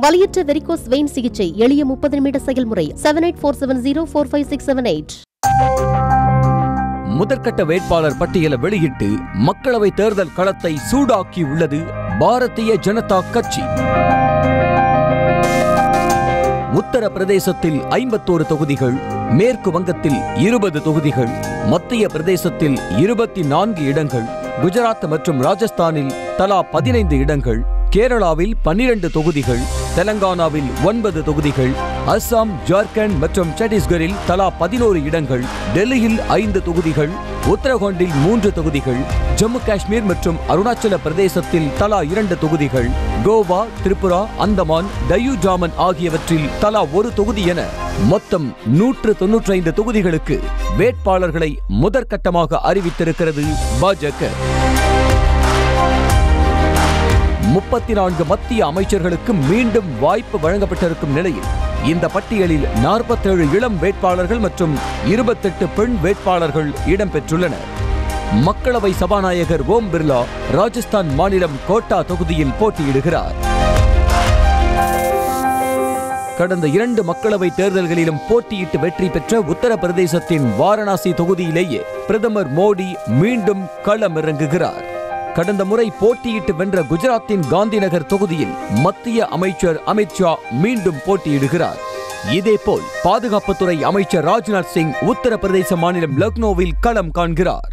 வலியற்ற varicose vein சிகிச்சை எளிய 30 நிமிட செயல்முறை 7847045678. முதற்கட்ட வேட்பாளர் பட்டியலை வெளியிட்டு மக்களவை தேர்தல் களத்தை சூடாக்கி உள்ளது பாரதிய ஜனதா கட்சி. உத்தரப்பிரதேசத்தில் 51 தொகுதிகள், மேற்கு வங்கத்தில் 20 தொகுதிகள், மத்திய பிரதேசத்தில் 24 இடங்கள், குஜராத் மற்றும் ராஜஸ்தானில் தலா 15 இடங்கள், கேரளாவில் 12 தொகுதிகள், தெலங்கானாவில் 9 தொகுதிகள், அஸ்ஸாம், ஜார்க்கண்ட் மற்றும் சத்தீஸ்கரில் தலா 11 இடங்கள், டெல்லியில் 5 தொகுதிகள், உத்தரகாண்டில் 3 தொகுதிகள், ஜம்மு காஷ்மீர் மற்றும் அருணாச்சல பிரதேசத்தில் தலா 2 தொகுதிகள், கோவா, திரிபுரா, அந்தமான், டையூ ஜாமன் ஆகியவற்றில் தலா 1 தொகுதி என மொத்தம் 195 தொகுதிகளுக்கு வேட்பாளர்களை முதற்கட்டமாக அறிவித்திருக்கிறது பாஜக. 34 மத்திய அமைச்சர்களுக்கு மீண்டும் வாய்ப்பு வழங்கப்பட்டிருக்கும் நிலையில் இந்த பட்டியலில் 47 இளம் வேட்பாளர்கள் மற்றும் 28 பெண் வேட்பாளர்கள் இடம்பெற்றுள்ளனர். மக்களவை சபாநாயகர் ஓம் பிர்லா ராஜஸ்தான் மாநிலம் கோட்டா தொகுதியில் போட்டியிடுகிறார். கடந்த 2 மக்களவை தேர்தல்களிலும் போட்டியிட்டு வெற்றி பெற்ற உத்தரப்பிரதேசத்தின் வாரணாசி தொகுதியிலேயே பிரதமர் மோடி மீண்டும் களமிறங்குகிறார். கடந்த முறை போட்டியிட்டு வென்ற குஜராத்தின் காந்திநகர் தொகுதியில் மத்திய அமைச்சர் அமித்ஷா மீண்டும் போட்டியிடுகிறார். இதேபோல் பாதுகாப்புத்துறை அமைச்சர் ராஜ்நாத் சிங் உத்தரப்பிரதேச மாநிலம் லக்னோவில் களம் காண்கிறார்.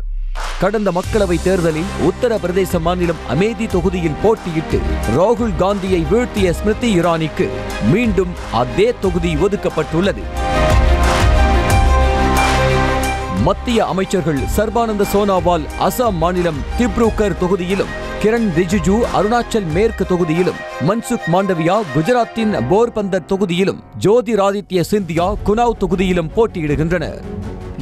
கடந்த மக்களவை தேர்தலில் உத்தரப்பிரதேச மாநிலம் அமேதி தொகுதியில் போட்டியிட்டு ராகுல் காந்தியை வீழ்த்திய ஸ்மிருதி இரானிக்கு மீண்டும் அதே தொகுதி ஒதுக்கப்பட்டுள்ளது. மத்திய அமைச்சர்கள் சர்பானந்த சோனாவால் அசாம் மாநிலம் திப்ருகர் தொகுதியிலும், கிரண் ரிஜிஜு அருணாச்சல் மேற்கு தொகுதியிலும், மன்சுக் மாண்டவியா குஜராத்தின் போர்பந்தர் தொகுதியிலும், ஜோதிராதித்ய சிந்தியா குனாவ் தொகுதியிலும் போட்டியிடுகின்றனர்.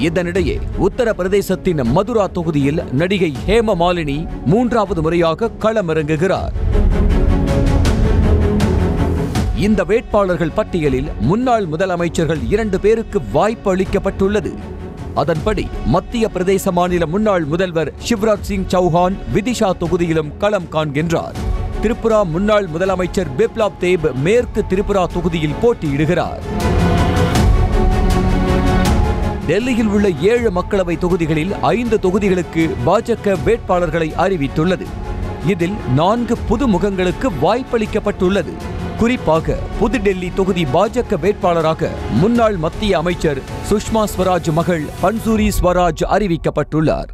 இதனிடையே உத்தரப்பிரதேசத்தின் மதுரா தொகுதியில் நடிகை ஹேம மாலினி 3வது முறையாக களமிறங்குகிறார். இந்த வேட்பாளர்கள் பட்டியலில் முன்னாள் முதலமைச்சர்கள் 2 பேருக்கு வாய்ப்பு அளிக்கப்பட்டுள்ளது. அதன்படி மத்திய பிரதேச மாநில முன்னாள் முதல்வர் சிவராஜ் சிங் சௌஹான் விதிஷா தொகுதியிலும் களம் காண்கின்றார். திரிபுரா முன்னாள் முதலமைச்சர் பிப்லாப் தேப் மேற்கு திரிபுரா தொகுதியில் போட்டியிடுகிறார். டெல்லியில் உள்ள 7 மக்களவை தொகுதிகளில் 5 தொகுதிகளுக்கு பாஜக வேட்பாளர்களை அறிவித்துள்ளது. இதில் 4 புது முகங்களுக்கு வாய்ப்பளிக்கப்பட்டுள்ளது. குறிப்பாக புதுடெல்லி தொகுதி பாஜக வேட்பாளராக முன்னாள் மத்திய அமைச்சர் சுஷ்மா ஸ்வராஜ் மகள் பன்சூரி ஸ்வராஜ் அறிவிக்கப்பட்டுள்ளார்.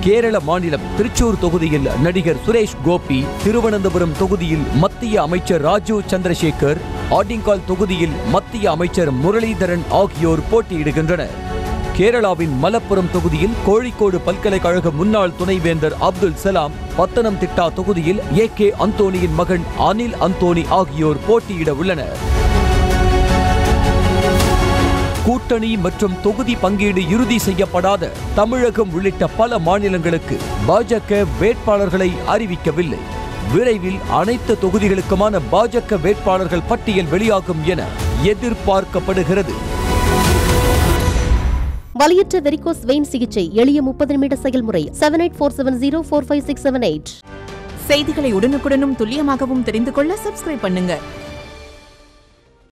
கேரள மாநிலம் திருச்சூர் தொகுதியில் நடிகர் சுரேஷ் கோபி, திருவனந்தபுரம் தொகுதியில் மத்திய அமைச்சர் ராஜீவ் சந்திரசேகர், ஆடிங்கால் தொகுதியில் மத்திய அமைச்சர் முரளிதரன் ஆகியோர் போட்டியிடுகின்றனர். கேரளாவின் மலப்புரம் தொகுதியில் கோழிக்கோடு பல்கலைக்கழக முன்னாள் துணைவேந்தர் அப்துல் சலாம், பத்தனம்திட்டா தொகுதியில் AK அந்தோனியின் மகன் அனில் அந்தோனி ஆகியோர் போட்டியிட உள்ளனர். கூட்டணி மற்றும் தொகுதி பங்கீடு இறுதி செய்யப்படாத தமிழகம் உள்ளிட்ட பல மாநிலங்களுக்கு பாஜக வேட்பாளர்களை அறிவிக்கவில்லை. விரைவில் அனைத்து தொகுதிகளுக்குமான பாஜக வேட்பாளர்கள் பட்டியல் வெளியாகும் என எதிர்பார்க்கப்படுகிறது. வலியற்ற வெரிகோஸ் வெயின் சிகிச்சை எளிய 30 நிமிட செயல்முறை 7847045678. செய்திகளை உடனுக்குடனும் துல்லியமாகவும் தெரிந்து கொள்ள சப்ஸ்கிரைப் பண்ணுங்க.